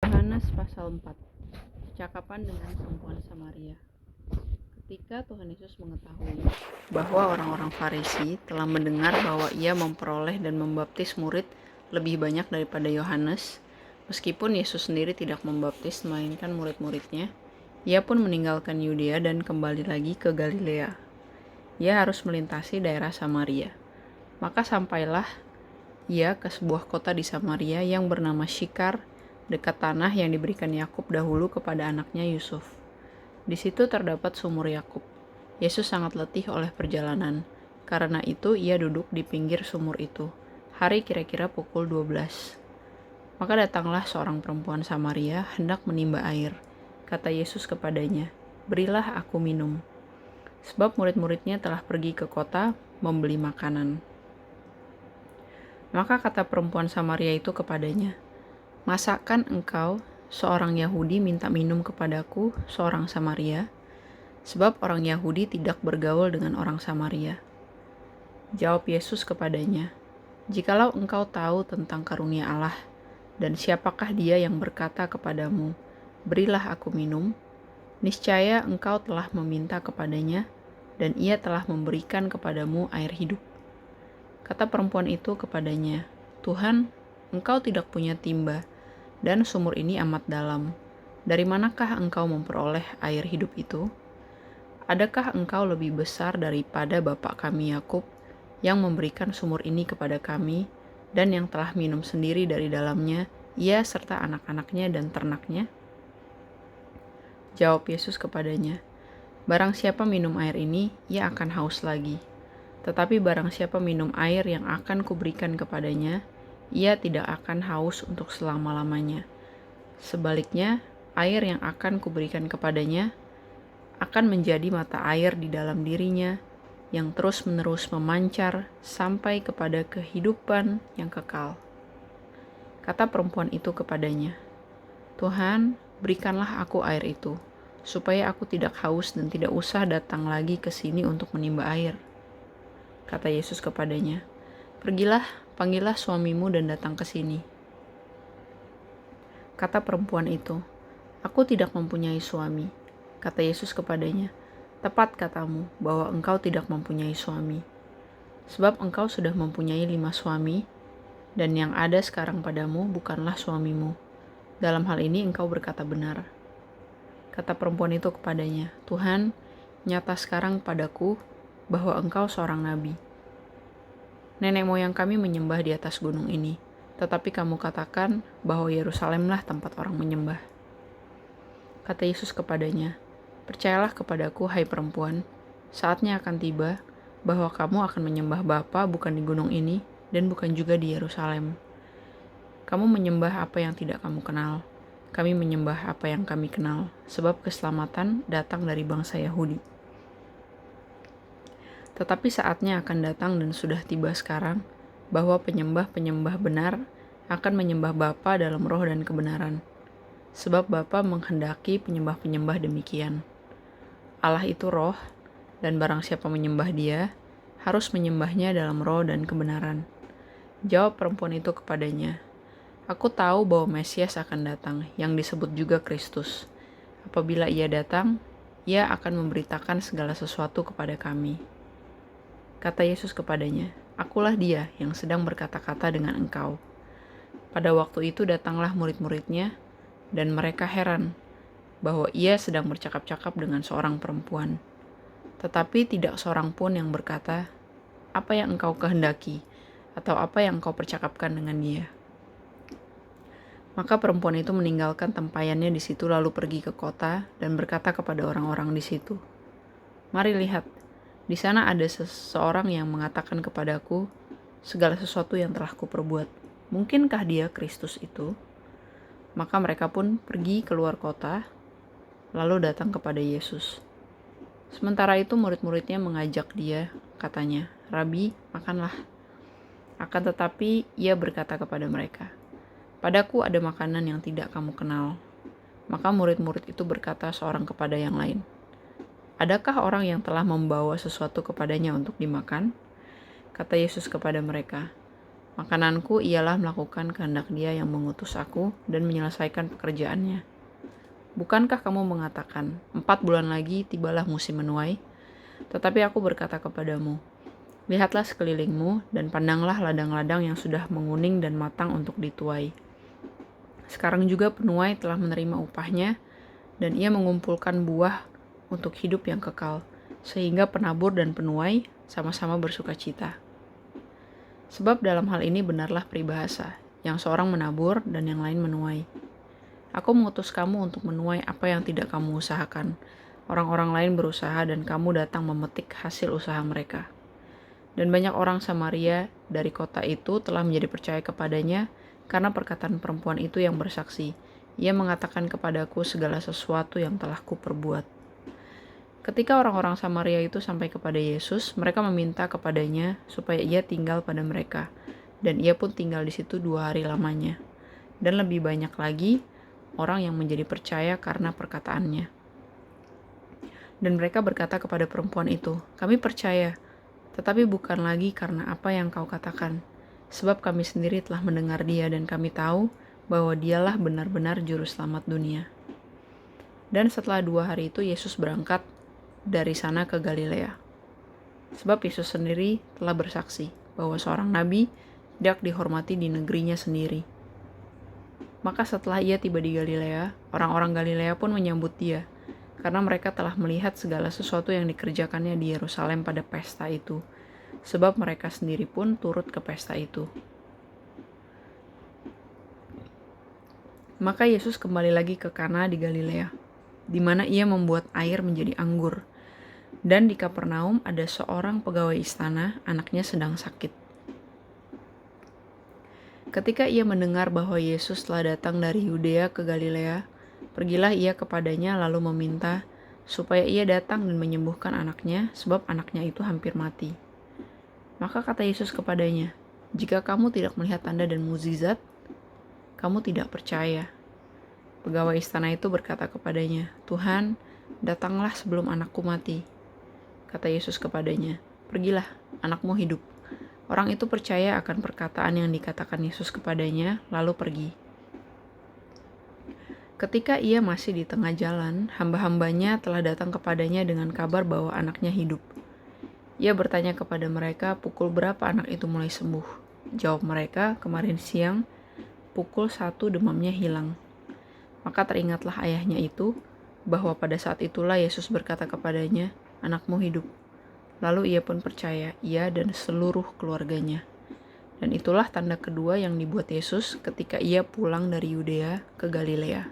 Yohanes pasal 4. Percakapan dengan perempuan Samaria. Ketika Tuhan Yesus mengetahui bahwa orang-orang Farisi telah mendengar bahwa ia memperoleh dan membaptis murid lebih banyak daripada Yohanes, meskipun Yesus sendiri tidak membaptis melainkan murid-muridnya, ia pun meninggalkan Yudea dan kembali lagi ke Galilea. Ia harus melintasi daerah Samaria. Maka sampailah ia ke sebuah kota di Samaria yang bernama Syikar, dekat tanah yang diberikan Yakub dahulu kepada anaknya Yusuf. Di situ terdapat sumur Yakub. Yesus sangat letih oleh perjalanan. Karena itu ia duduk di pinggir sumur itu. Hari kira-kira pukul 12. Maka datanglah seorang perempuan Samaria hendak menimba air. Kata Yesus kepadanya, "Berilah aku minum." Sebab murid-muridnya telah pergi ke kota membeli makanan. Maka kata perempuan Samaria itu kepadanya, "Masakan engkau, seorang Yahudi, minta minum kepadaku, seorang Samaria?" Sebab orang Yahudi tidak bergaul dengan orang Samaria. Jawab Yesus kepadanya, "Jikalau engkau tahu tentang karunia Allah, dan siapakah dia yang berkata kepadamu, 'Berilah aku minum,' niscaya engkau telah meminta kepadanya, dan ia telah memberikan kepadamu air hidup." Kata perempuan itu kepadanya, "Tuhan, engkau tidak punya timba, dan sumur ini amat dalam. Dari manakah engkau memperoleh air hidup itu? Adakah engkau lebih besar daripada bapak kami Yakub, yang memberikan sumur ini kepada kami, dan yang telah minum sendiri dari dalamnya, ia serta anak-anaknya dan ternaknya?" Jawab Yesus kepadanya, "Barang siapa minum air ini, ia akan haus lagi. Tetapi barang siapa minum air yang akan kuberikan kepadanya, ia tidak akan haus untuk selama-lamanya. Sebaliknya, air yang akan kuberikan kepadanya akan menjadi mata air di dalam dirinya, yang terus-menerus memancar sampai kepada kehidupan yang kekal." Kata perempuan itu kepadanya, "Tuhan, berikanlah aku air itu, supaya aku tidak haus dan tidak usah datang lagi ke sini untuk menimba air." Kata Yesus kepadanya, "Pergilah, panggillah suamimu dan datang ke sini." Kata perempuan itu, "Aku tidak mempunyai suami." Kata Yesus kepadanya, "Tepat katamu bahwa engkau tidak mempunyai suami. Sebab engkau sudah mempunyai 5 suami, dan yang ada sekarang padamu bukanlah suamimu. Dalam hal ini engkau berkata benar." Kata perempuan itu kepadanya, "Tuhan, nyata sekarang padaku bahwa engkau seorang nabi. Nenek moyang kami menyembah di atas gunung ini, tetapi kamu katakan bahwa Yerusalemlah tempat orang menyembah." Kata Yesus kepadanya, "Percayalah kepadaku, hai perempuan, saatnya akan tiba bahwa kamu akan menyembah Bapa bukan di gunung ini, dan bukan juga di Yerusalem. Kamu menyembah apa yang tidak kamu kenal. Kami menyembah apa yang kami kenal, sebab keselamatan datang dari bangsa Yahudi. Tetapi saatnya akan datang dan sudah tiba sekarang, bahwa penyembah-penyembah benar akan menyembah Bapa dalam roh dan kebenaran. Sebab Bapa menghendaki penyembah-penyembah demikian. Allah itu roh, dan barang siapa menyembah Dia, harus menyembahnya dalam roh dan kebenaran." Jawab perempuan itu kepadanya, "Aku tahu bahwa Mesias akan datang, yang disebut juga Kristus. Apabila ia datang, ia akan memberitakan segala sesuatu kepada kami." Kata Yesus kepadanya, "Akulah dia yang sedang berkata-kata dengan engkau." Pada waktu itu datanglah murid-muridnya, dan mereka heran bahwa ia sedang bercakap-cakap dengan seorang perempuan. Tetapi tidak seorang pun yang berkata, "Apa yang engkau kehendaki?" atau "Apa yang engkau percakapkan dengan dia?" Maka perempuan itu meninggalkan tempayannya di situ lalu pergi ke kota dan berkata kepada orang-orang di situ, "Mari lihat, di sana ada seseorang yang mengatakan kepadaku segala sesuatu yang telah kuperbuat. Mungkinkah dia Kristus itu?" Maka mereka pun pergi keluar kota, lalu datang kepada Yesus. Sementara itu murid-muridnya mengajak dia, katanya, "Rabi, makanlah." Akan tetapi ia berkata kepada mereka, "Padaku ada makanan yang tidak kamu kenal." Maka murid-murid itu berkata seorang kepada yang lain, "Adakah orang yang telah membawa sesuatu kepadanya untuk dimakan?" Kata Yesus kepada mereka, Makananku ialah melakukan kehendak Dia yang mengutus aku dan menyelesaikan pekerjaannya. Bukankah kamu mengatakan, 4 bulan lagi tibalah musim menuai? Tetapi aku berkata kepadamu, lihatlah sekelilingmu dan pandanglah ladang-ladang yang sudah menguning dan matang untuk dituai. Sekarang juga penuai telah menerima upahnya, dan ia mengumpulkan buah untuk hidup yang kekal, sehingga penabur dan penuai sama-sama bersukacita. Sebab dalam hal ini benarlah peribahasa, yang seorang menabur dan yang lain menuai. Aku mengutus kamu untuk menuai apa yang tidak kamu usahakan. Orang-orang lain berusaha dan kamu datang memetik hasil usaha mereka. Dan banyak orang Samaria dari kota itu telah menjadi percaya kepadanya karena perkataan perempuan itu yang bersaksi. Ia mengatakan kepadaku segala sesuatu yang telah kuperbuat. Ketika orang-orang Samaria itu sampai kepada Yesus, mereka meminta kepadanya supaya ia tinggal pada mereka. Dan ia pun tinggal di situ 2 hari lamanya. Dan lebih banyak lagi orang yang menjadi percaya karena perkataannya. Dan mereka berkata kepada perempuan itu, kami percaya, tetapi bukan lagi karena apa yang kau katakan. Sebab kami sendiri telah mendengar Dia dan kami tahu bahwa Dialah benar-benar juru selamat dunia. Dan setelah 2 hari itu Yesus berangkat dari sana ke Galilea. Sebab Yesus sendiri telah bersaksi bahwa seorang nabi tidak dihormati di negerinya sendiri. Maka setelah ia tiba di Galilea, orang-orang Galilea pun menyambut Dia, karena mereka telah melihat segala sesuatu yang dikerjakannya di Yerusalem pada pesta itu, sebab mereka sendiri pun turut ke pesta itu. Maka Yesus kembali lagi ke Kana di Galilea, di mana ia membuat air menjadi anggur. Dan di Kapernaum ada seorang pegawai istana, anaknya sedang sakit. Ketika ia mendengar bahwa Yesus telah datang dari Yudea ke Galilea, pergilah ia kepadanya lalu meminta supaya ia datang dan menyembuhkan anaknya, sebab anaknya itu hampir mati. Maka kata Yesus kepadanya, jika kamu tidak melihat tanda dan mukjizat, kamu tidak percaya. Pegawai istana itu berkata kepadanya, Tuhan, datanglah sebelum anakku mati. Kata Yesus kepadanya, pergilah, anakmu hidup. Orang itu percaya akan perkataan yang dikatakan Yesus kepadanya, lalu pergi. Ketika ia masih di tengah jalan, hamba-hambanya telah datang kepadanya dengan kabar bahwa anaknya hidup. Ia bertanya kepada mereka, pukul berapa anak itu mulai sembuh? Jawab mereka, kemarin siang, pukul 1 demamnya hilang. Maka teringatlah ayahnya itu, bahwa pada saat itulah Yesus berkata kepadanya, anakmu hidup. Lalu ia pun percaya, ia dan seluruh keluarganya. Dan itulah tanda kedua yang dibuat Yesus ketika ia pulang dari Yudea ke Galilea.